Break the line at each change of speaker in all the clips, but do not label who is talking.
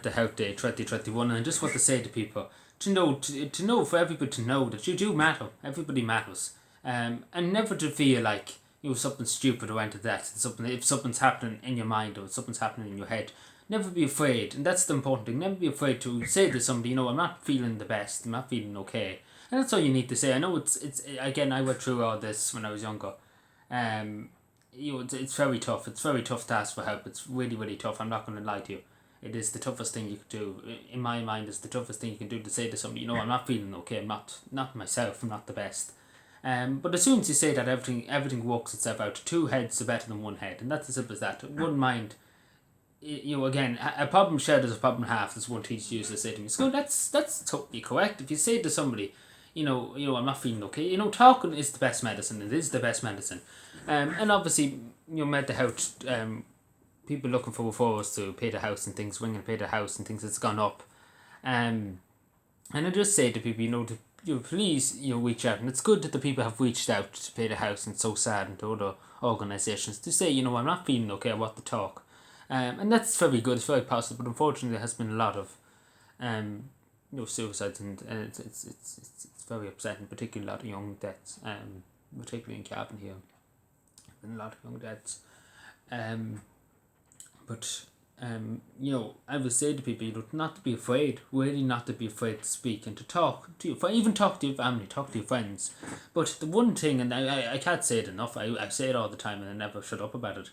the Health Day 2021, and just what to say to people. To know for everybody to know that you do matter. Everybody matters. And never to feel like something stupid or into that. If something's happening in your mind or something's happening in your head, never be afraid. And that's the important thing. Never be afraid to say to somebody, I'm not feeling the best. I'm not feeling okay. And that's all you need to say. I know it's again. I went through all this when I was younger. Um, it's very tough. It's very tough to ask for help. It's really, really tough. I'm not going to lie to you. It is the toughest thing you could do. In my mind, it's the toughest thing you can do to say to somebody, I'm not feeling okay. I'm not myself. I'm not the best. But as soon as you say that, everything works itself out. Two heads are better than one head, and that's as simple as that. One mind. Again, a problem shared is a problem half. That's one teacher used to say to me. So that's totally correct. If you say to somebody, I'm not feeling okay. Talking is the best medicine. It is the best medicine. And obviously, mental health. People looking for referrals to pay the house and things, ringing to pay the house and things. It's gone up. And I just say to people, please, reach out. And it's good that the people have reached out to pay the house, and so sad, and to other organisations to say, I'm not feeling okay. I want to talk. And that's very good. It's very positive. But unfortunately, there has been a lot of suicides, and it's very upsetting. Particularly a lot of young deaths. Particularly in Cavan here, there's been a lot of young deaths. But I would say to people, not to be afraid, really not to be afraid to speak and to talk to your even talk to your family, talk to your friends. But the one thing, and I can't say it enough, I say it all the time and I never shut up about it.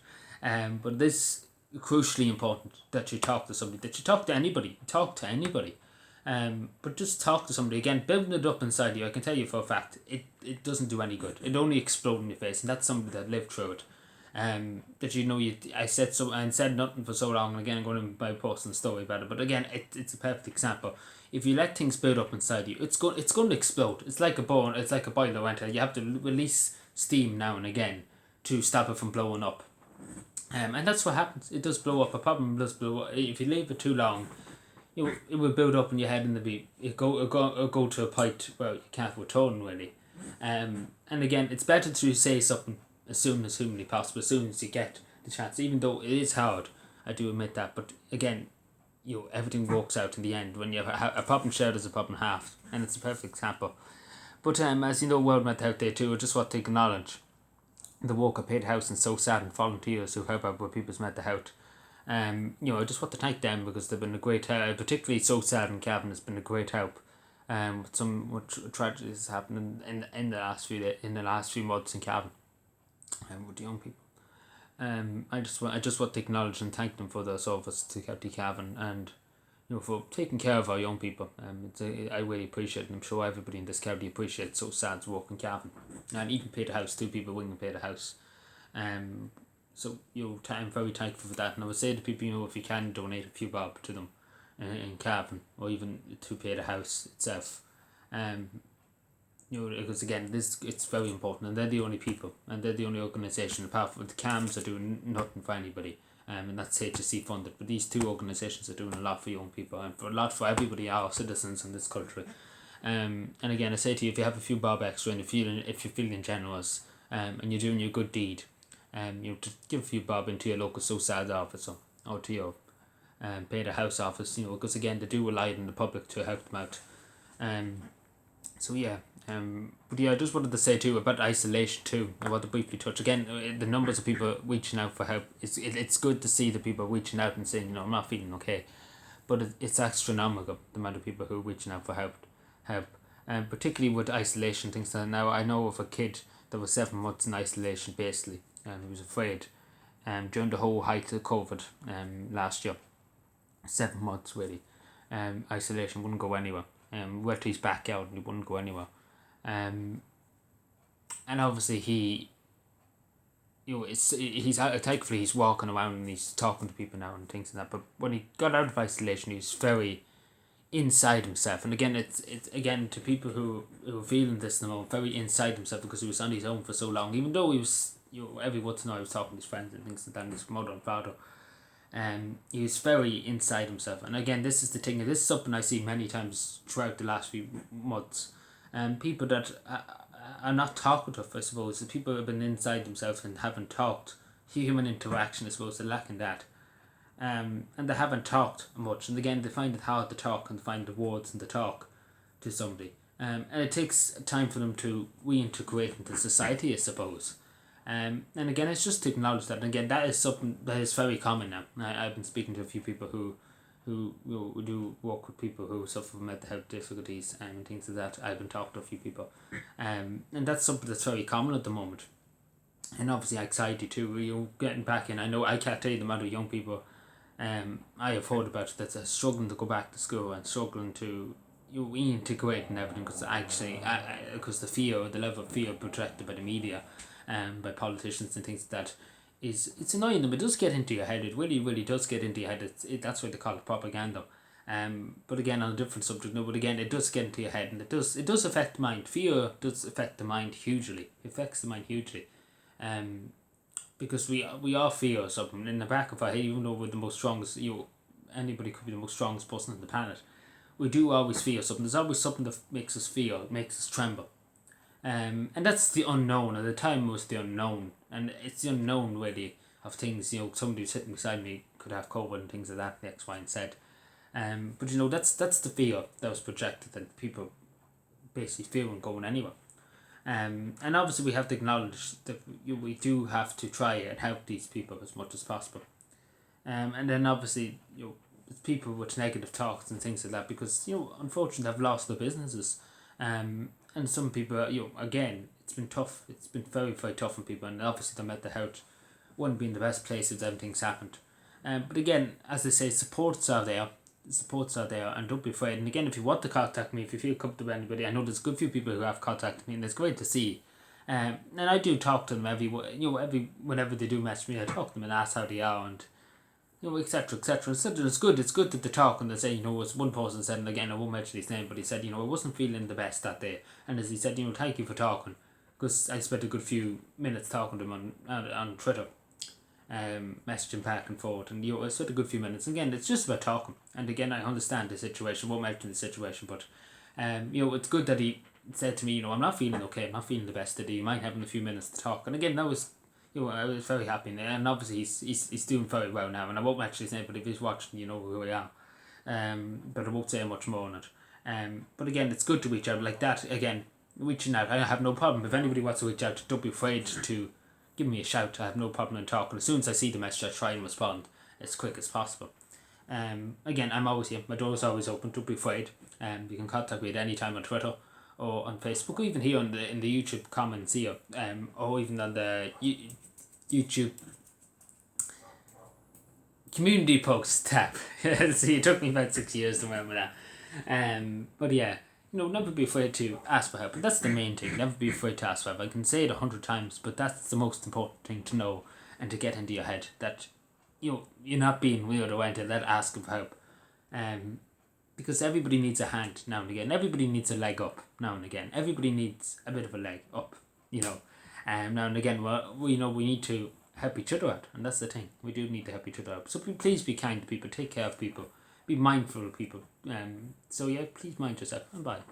But this crucially important that you talk to somebody, that you talk to anybody, but just talk to somebody. Again, building it up inside you, I can tell you for a fact, it doesn't do any good. It only explodes in your face, and that's somebody that lived through it. That I said nothing for so long, and again I'm going to my personal story about it, but again it's a perfect example. If you let things build up inside you, it's going to explode. It's like a boiler enter. You have to release steam now and again to stop it from blowing up. And that's what happens. It does blow up. A problem does blow up. If you leave it too long, it will build up in your head, and it go to a point where you can't return really. And again, it's better to say something as soon as humanly possible, as soon as you get the chance, even though it is hard. I do admit that, but again, everything works out in the end. When you have a problem shared is a problem half, and it's a perfect example. But as you know, World Mental Health Day too, I just want to acknowledge the work of Paid House and So Sad and volunteers who help out with people's mental health. I just want to thank them because they've been a great help, particularly So Sad and Cavan has been a great help. With some tragedies happening in the last few months in Cavan. With the young people. I just want to acknowledge and thank them for their service to County Cavan, and for taking care of our young people. I really appreciate it, and I'm sure everybody in this county appreciates So Sad's work in Cavan, and even Pay the House too. People willing to pay the house. So I'm very thankful for that, and I would say to people, if you can donate a few bob to them in Cavan, or even to Pay the House itself. Because again, it's very important, and they're the only people, and they're the only organisation apart from the CAMs are doing nothing for anybody, and that's HSC funded. But these two organisations are doing a lot for young people and for everybody, our citizens in this country. And again, I say to you, if you have a few bob extra and if you're feeling generous, and you're doing your good deed, to give a few bob into your local So Sad office or to your Pay the House office, because again they do rely on the public to help them out. So yeah. But I just wanted to say too about isolation too. I want to briefly touch again the numbers of people reaching out for help. It's good to see the people reaching out and saying, I'm not feeling okay, but it's astronomical the amount of people who are reaching out for help, particularly with isolation things. Now I know of a kid that was 7 months in isolation basically, and he was afraid, during the whole height of COVID, last year. 7 months really, isolation, wouldn't go anywhere. Went to his backyard and he wouldn't go anywhere. And obviously he's thankfully he's walking around and he's talking to people now and things like that. But when he got out of isolation, he was very inside himself. And again, it's again to people who are feeling this now, very inside himself because he was on his own for so long. Even though he was, every once in a while he was talking to his friends and things like that, and his mother and father. He was very inside himself. And again, this is the thing. This is something I see many times throughout the last few months. People that are not talkative, I suppose. The people who have been inside themselves and haven't talked. Human interaction, I suppose, they're lacking that. and they haven't talked much, and again they find it hard to talk and find the words and to talk to somebody, and it takes time for them to reintegrate into society, I suppose. And again, it's just to acknowledge that, and again, that is something that is very common now. I've been speaking to a few people who do work with people who suffer from mental health difficulties and things like that. I've been talking to a few people, and that's something that's very common at the moment. And obviously anxiety too. You're getting back in. I know I can't tell you the amount of young people I have heard about that's struggling to go back to school and struggling to integrate and everything, because actually because the level of fear projected by the media by politicians and things like that it's annoying them. It does get into your head. It really does get into your head. That's why they call it propaganda. But again, on a different subject. No, but again, it does get into your head, and it does affect the mind. Fear does affect the mind hugely. It affects the mind hugely. Because we all fear something in the back of our head. Even though we're the most strongest, anybody could be the most strongest person on the planet. We do always fear something. There's always something that makes us fear, makes us tremble. And that's the unknown. At the time, it was the unknown, and it's the unknown really of things. Somebody sitting beside me could have COVID and things like that. The X, Y, and Z. But that's the fear that was projected, and people basically fearing going anywhere. And obviously we have to acknowledge that we do have to try and help these people as much as possible. And then obviously people with negative thoughts and things like that, because unfortunately have lost their businesses. And some people again, it's been tough. It's been very, very tough on people, and obviously their mental health wouldn't be in the best place if everything's happened. But again, as they say, supports are there, and don't be afraid. And again, if you want to contact me, if you feel comfortable with anybody, I know there's a good few people who have contacted me, and it's great to see. And I do talk to them whenever they do message me, I talk to them and ask how they are, and etc. etc. So it's good that they talk and they say, as one person said, and again I won't mention his name, but he said, I wasn't feeling the best that day, and as he said, thank you for talking, because I spent a good few minutes talking to him on Twitter, messaging back and forth, and I spent a good few minutes. Again, it's just about talking, and again I understand the situation, won't mention the situation, but it's good that he said to me, I'm not feeling okay, I'm not feeling the best today, you mind having a few minutes to talk. And again, that was I was very happy, and obviously he's doing very well now, and I won't mention his name, but if he's watching, you know who I am. But I won't say much more on it. But again, it's good to reach out like that. Again, reaching out, I have no problem. If anybody wants to reach out, don't be afraid to give me a shout. I have no problem in talking. As soon as I see the message, I try and respond as quick as possible. Again, I'm always here. My door is always open. Don't be afraid. You can contact me at any time on Twitter or on Facebook, or even here in the YouTube comments here, or even on the YouTube community post tab. See, it took me about 6 years to remember that. But yeah, never be afraid to ask for help. And that's the main thing. Never be afraid to ask for help. I can say it 100 times, but that's the most important thing to know and to get into your head, that you're not being weird or anything. That asking for help. Because everybody needs a hand now and again. Everybody needs a leg up now and again. Everybody needs a bit of a leg up, now and again. We need to help each other out, and that's the thing. We do need to help each other out. So please be kind to people, take care of people, be mindful of people. So yeah, please mind yourself, and bye.